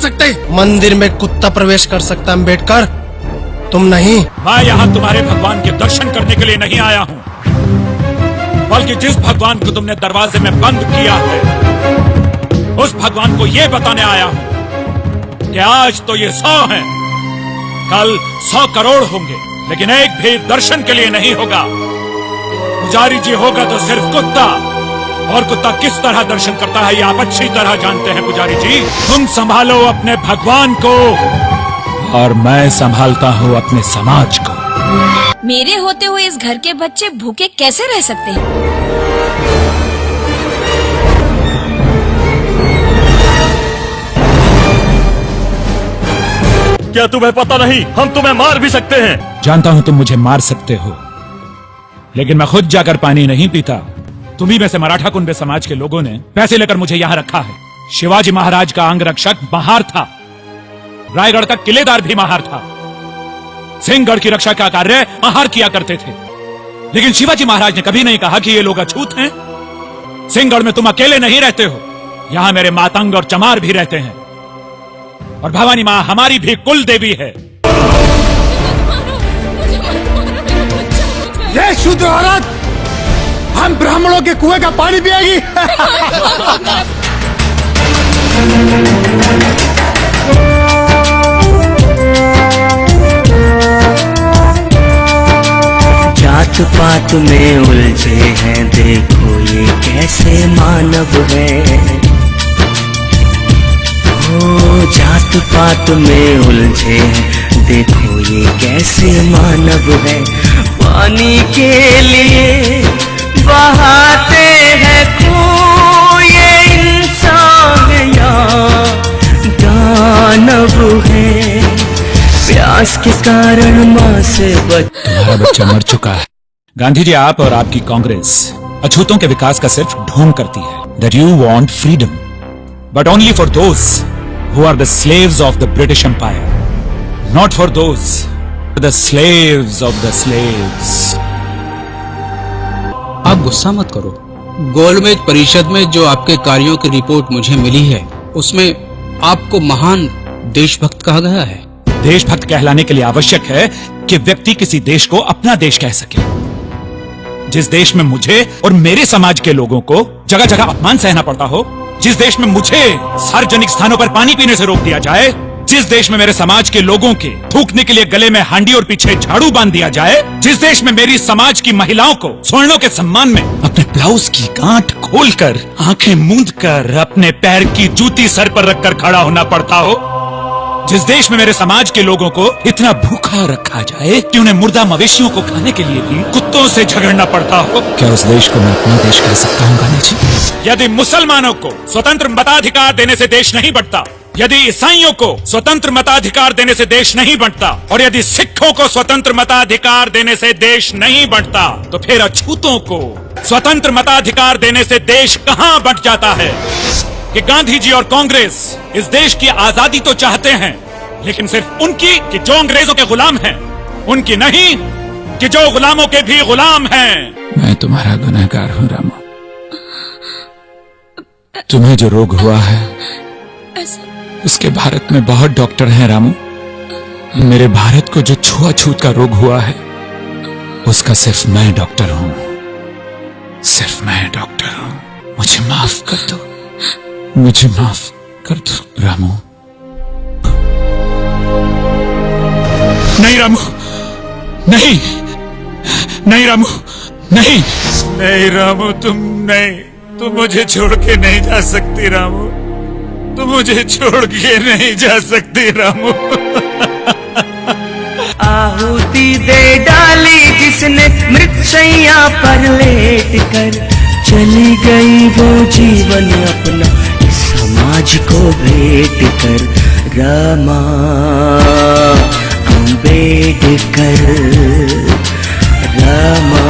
सकते। मंदिर में कुत्ता प्रवेश कर सकता अम्बेडकर, तुम नहीं। मैं यहाँ तुम्हारे भगवान के दर्शन करने के लिए नहीं आया हूँ, बल्कि जिस भगवान को तुमने दरवाजे में बंद किया है, उस भगवान को ये बताने आया हूँ कि आज तो ये 100 हैं, कल 100 करोड़ होंगे, लेकिन एक भी दर्शन के लिए नहीं होगा। पुजारी जी होगा तो सिर्फ कुत्ता, और कुत्ता किस तरह दर्शन करता है ये आप अच्छी तरह जानते हैं। पुजारी जी, तुम संभालो अपने भगवान को और मैं संभालता हूँ अपने समाज को। मेरे होते हुए इस घर के बच्चे भूखे कैसे रह सकते हैं? क्या तुम्हें पता नहीं, हम तुम्हें मार भी सकते हैं। जानता हूँ तुम मुझे मार सकते हो, लेकिन मैं खुद जाकर पानी नहीं पीता। तुम्ही में से मराठा कुंबे समाज के लोगों ने पैसे लेकर मुझे यहाँ रखा है। शिवाजी महाराज का अंगरक्षक महार था, रायगढ़ का किलेदार भी महार था, सिंहगढ़ की रक्षा का कार्य महार किया करते थे। लेकिन शिवाजी महाराज ने कभी नहीं कहा कि ये लोग अछूत हैं। सिंहगढ़ में तुम अकेले नहीं रहते हो, यहाँ मेरे मातंग और चमार भी रहते हैं, और भवानी माँ हमारी भी कुल देवी है। ये शूद्र औरत हम ब्राह्मणों के कुएं का पानी पिएगी। जात पात में उलझे हैं, देखो ये कैसे मानव है। ओ जात पात में उलझे हैं, देखो ये कैसे मानव है। पानी के लिए बहाते हैं खून, ये इंसान या दानव है। प्यास के कारण माँ से तुम्हारा बच्चा मर चुका है। गांधी जी, आप और आपकी कांग्रेस अछूतों के विकास का सिर्फ ढोंग करती है। That you want freedom, but only for those who are the slaves of the British Empire, not for those who are the slaves of the slaves. आप गुस्सा मत करो। गोलमेज परिषद में जो आपके कार्यों की रिपोर्ट मुझे मिली है, उसमें आपको महान देशभक्त कहा गया है। देशभक्त कहलाने के लिए आवश्यक है कि व्यक्ति किसी देश को अपना देश कह सके। जिस देश में मुझे और मेरे समाज के लोगों को जगह जगह अपमान सहना पड़ता हो, जिस देश में मुझे सार्वजनिक स्थानों पर पानी पीने से रोक दिया जाए, जिस देश में मेरे समाज के लोगों के थूकने के लिए गले में हांडी और पीछे झाड़ू बांध दिया जाए, जिस देश में मेरी समाज की महिलाओं को स्वर्णों के सम्मान में अपने ब्लाउज की गांठ खोलकर, आंखें मूंदकर, अपने पैर की जूती सर पर रखकर खड़ा होना पड़ता हो, जिस देश में मेरे समाज के लोगों को इतना भूखा रखा जाए कि उन्हें मुर्दा मवेशियों को खाने के लिए भी कुत्तों से झगड़ना पड़ता हो, क्या उस देश को मैं अपना देश कह सकता हूँ गांधी जी? यदि मुसलमानों को स्वतंत्र मताधिकार देने से देश नहीं बढ़ता, यदि ईसाइयों को स्वतंत्र मताधिकार देने से देश नहीं बढ़ता, और यदि सिखों को स्वतंत्र मताधिकार देने से देश नहीं बढ़ता, तो फिर अछूतों को स्वतंत्र मताधिकार देने से देश कहाँ बंट जाता है? कि गांधी जी और कांग्रेस इस देश की आजादी तो चाहते हैं, लेकिन सिर्फ उनकी कि जो अंग्रेजों के गुलाम हैं, उनकी नहीं कि जो गुलामों के भी गुलाम हैं। मैं तुम्हारा गुनहगार हूँ रामू। तुम्हें जो रोग हुआ है उसके भारत में बहुत डॉक्टर हैं रामू। मेरे भारत को जो छुआछूत का रोग हुआ है उसका सिर्फ मैं डॉक्टर हूँ, सिर्फ मैं डॉक्टर हूँ। मुझे माफ कर दो, मुझे माफ कर दो रामू। नहीं रामू, नहीं, नहीं रामू, नहीं, नहीं रामू, तुम मुझे छोड़ के नहीं जा सकती रामू, तुम मुझे छोड़ के नहीं जा सकती रामू। आहुति दे डाली जिसने मृतशैया पर लेट कर, चली गई वो जीवन अपना समाज को भेंट कर। रमा अम्बेडकर, रमा